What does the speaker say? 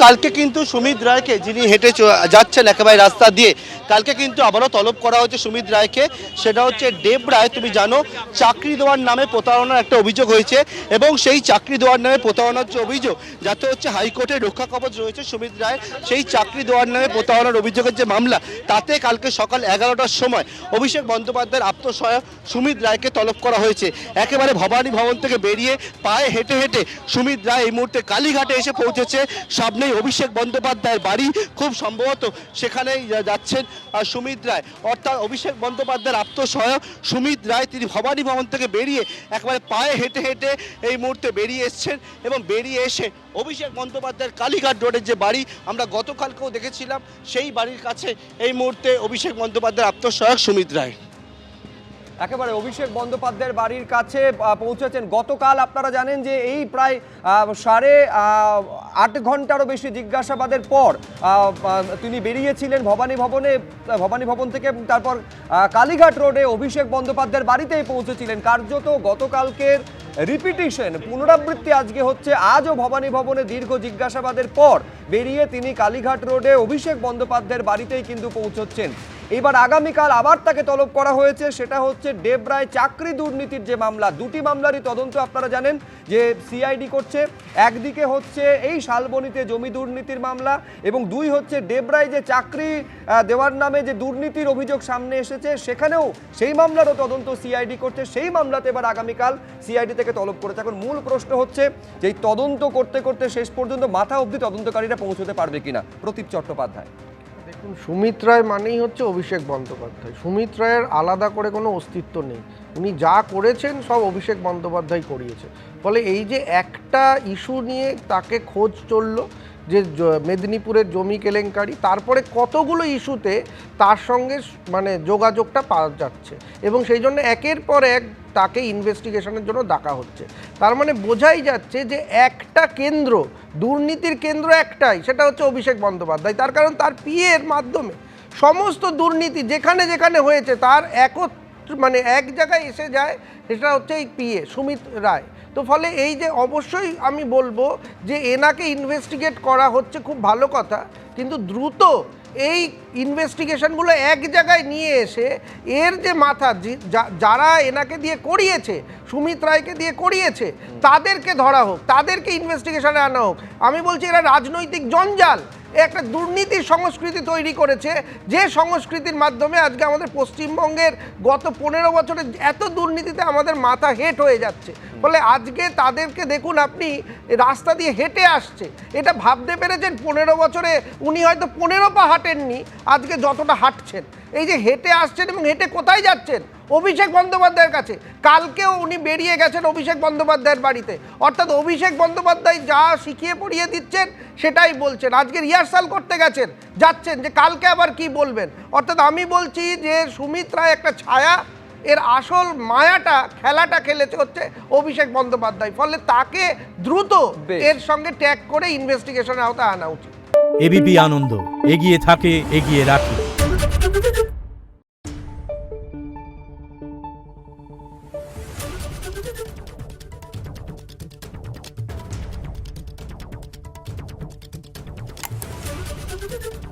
কালকে কিন্তু সুমিত রায়কে, যিনি হেঁটে যাচ্ছেন একেবারে রাস্তা দিয়ে, কালকে কিন্তু আবারও তলব করা হয়েছে সুমিত রায়কে। সেটা হচ্ছে দেব রায়, তুমি জানো, চাকরি দেওয়ার নামে প্রতারণার একটা অভিযোগ হয়েছে, এবং সেই চাকরি দেওয়ার নামে প্রতারণার যে অভিযোগ, যাতে হচ্ছে হাইকোর্টের রক্ষা কবচ রয়েছে সুমিত রায়, সেই চাকরি দেওয়ার নামে প্রতারণার অভিযোগের যে মামলা, তাতে কালকে সকাল 11টার সময় অভিষেক বন্দ্যোপাধ্যায়ের আত্মসহায়ক সুমিত রায়কে তলব করা হয়েছে। একেবারে ভবানী ভবন থেকে বেরিয়ে পায়ে হেঁটে হেঁটে সুমিত রায় এই মুহূর্তে কালীঘাটে এসে পৌঁছেছে। সামনেই অভিষেক বন্দ্যোপাধ্যায়ের বাড়ি, খুব সম্ভবত সেখানেই যাচ্ছেন সুমিত রায়, অর্থাৎ অভিষেক বন্দ্যোপাধ্যায়ের আত্মসহায়ক সুমিত রায়। তিনি ভবানী ভবন থেকে বেরিয়ে একেবারে পায়ে হেঁটে হেঁটে এই মুহূর্তে বেরিয়ে এসছেন, এবং বেরিয়ে এসে অভিষেক বন্দ্যোপাধ্যায়ের কালীঘাট রোডের যে বাড়ি, আমরা গতকালকেও দেখেছিলাম, সেই বাড়ির কাছে এই মুহূর্তে অভিষেক বন্দ্যোপাধ্যায়ের আত্মসহায়ক সুমিত রায়। একেবারে অভিষেক বন্দ্যোপাধ্যায়ের বাড়ির কাছে পৌঁছেছেন। গতকাল আপনারা জানেন যে এই প্রায় 8.5 ঘন্টারও বেশি জিজ্ঞাসাবাদের পর তিনি বেরিয়েছিলেন ভবানী ভবন থেকে, তারপর কালীঘাট রোডে অভিষেক বন্দ্যোপাধ্যায়ের বাড়িতেই পৌঁছেছিলেন। কার্যত গতকালকের রিপিটিশন, পুনরাবৃত্তি আজকে হচ্ছে। আজও ভবানী ভবনে দীর্ঘ জিজ্ঞাসাবাদের পর বেরিয়ে তিনি কালীঘাট রোডে অভিষেক বন্দ্যোপাধ্যায়ের বাড়িতেই কিন্তু পৌঁছচ্ছেন। এবার আগামীকাল আবার তাকে তলব করা হয়েছে, সেটা হচ্ছে দেব রায় চাকরি দুর্নীতির যে মামলা, দুটি মামলারই তদন্ত আপনারা জানেন যে সিআইডি করছে। একদিকে হচ্ছে এই শালবনীতে জমি দুর্নীতির মামলা, এবং দুই হচ্ছে দেব রায় যে চাকরি দেওয়ার নামে যে দুর্নীতির অভিযোগ সামনে এসেছে, সেখানেও সেই মামলারও তদন্ত সিআইডি করছে। সেই মামলাতে এবার আগামীকাল সিআইডি থেকে তলব করেছে। এখন মূল প্রশ্ন হচ্ছে যে এই তদন্ত করতে করতে শেষ পর্যন্ত মাথা অবধি তদন্তকারীরা পৌঁছতে পারবে কিনা। প্রদীপ চট্টোপাধ্যায়। দেখুন, সুমিত রায় মানেই হচ্ছে অভিষেক বন্দ্যোপাধ্যায়। সুমিত রায়ের আলাদা করে কোনো অস্তিত্ব নেই। উনি যা করেছেন সব অভিষেক বন্দ্যোপাধ্যায় করিয়েছে। ফলে এই যে একটা ইস্যু নিয়ে তাকে খোঁজ চলল, যে মেদিনীপুরের জমি কেলেঙ্কারি, তারপরে কতগুলো ইস্যুতে তার সঙ্গে মানে যোগাযোগটা পাওয়া যাচ্ছে, এবং সেই জন্য একের পর এক তাকে ইনভেস্টিগেশনের জন্য ডাকা হচ্ছে। তার মানে বোঝাই যাচ্ছে যে একটা কেন্দ্র, দুর্নীতির কেন্দ্র একটাই, সেটা হচ্ছে অভিষেক বন্দ্যোপাধ্যায়। তার কারণ তার পিএর মাধ্যমে সমস্ত দুর্নীতি যেখানে যেখানে হয়েছে তার মানে এক জায়গায় এসে যায়, সেটা হচ্ছে এই পিএ সুমিত রায়। তো ফলে এই যে অবশ্যই আমি বলবো যে এনাকে ইনভেস্টিগেট করা হচ্ছে, খুব ভালো কথা, কিন্তু দ্রুত এই ইনভেস্টিগেশনগুলো এক জায়গায় নিয়ে এসে এর যে মাথা, যারা এনাকে দিয়ে করিয়েছে, সুমিত রায়কে দিয়ে করিয়েছে, তাদেরকে ধরা হোক, তাদেরকে ইনভেস্টিগেশনে আনা হোক। আমি বলছি এরা রাজনৈতিক জঞ্জাল, একটা দুর্নীতির সংস্কৃতি তৈরি করেছে, যে সংস্কৃতির মাধ্যমে আজকে আমাদের পশ্চিমবঙ্গের গত 15 বছরে এত দুর্নীতিতে আমাদের মাথা হেট হয়ে যাচ্ছে। ফলে আজকে তাদেরকে দেখুন, আপনি রাস্তা দিয়ে হেঁটে আসছে, এটা ভাবতে পেরেছেন 15 বছরে উনি হয়তো 15 পা হাঁটেননি, আজকে যতটা হাঁটছেন, এই যে হেঁটে আসছেন, এবং হেঁটে কোথায় যাচ্ছেন? অভিষেক বন্দ্যোপাধ্যায়ের কাছে। কালকেও উনি বেরিয়ে গেছেন অভিষেক বন্দ্যোপাধ্যায়ের বাড়িতে, অর্থাৎ অভিষেক বন্দ্যোপাধ্যায় যা শিখিয়ে পড়িয়ে দিচ্ছেন সেটাই বলছেন। আজকে রিহার্সাল করতে যাচ্ছেন যে কালকে আবার কি বলবেন। অর্থাৎ আমি বলছি যে সুমিত রায় একটা ছায়া, এর আসল মায়াটা, খেলাটা খেলেছে হচ্ছে অভিষেক বন্দ্যোপাধ্যায়। ফলে তাকে দ্রুত এর সঙ্গে ট্যাগ করে ইনভেস্টিগেশনের আওতায় আনা উচিত। এবিপি আনন্দ, এগিয়ে থাকে, এগিয়ে রাখে। Thank you.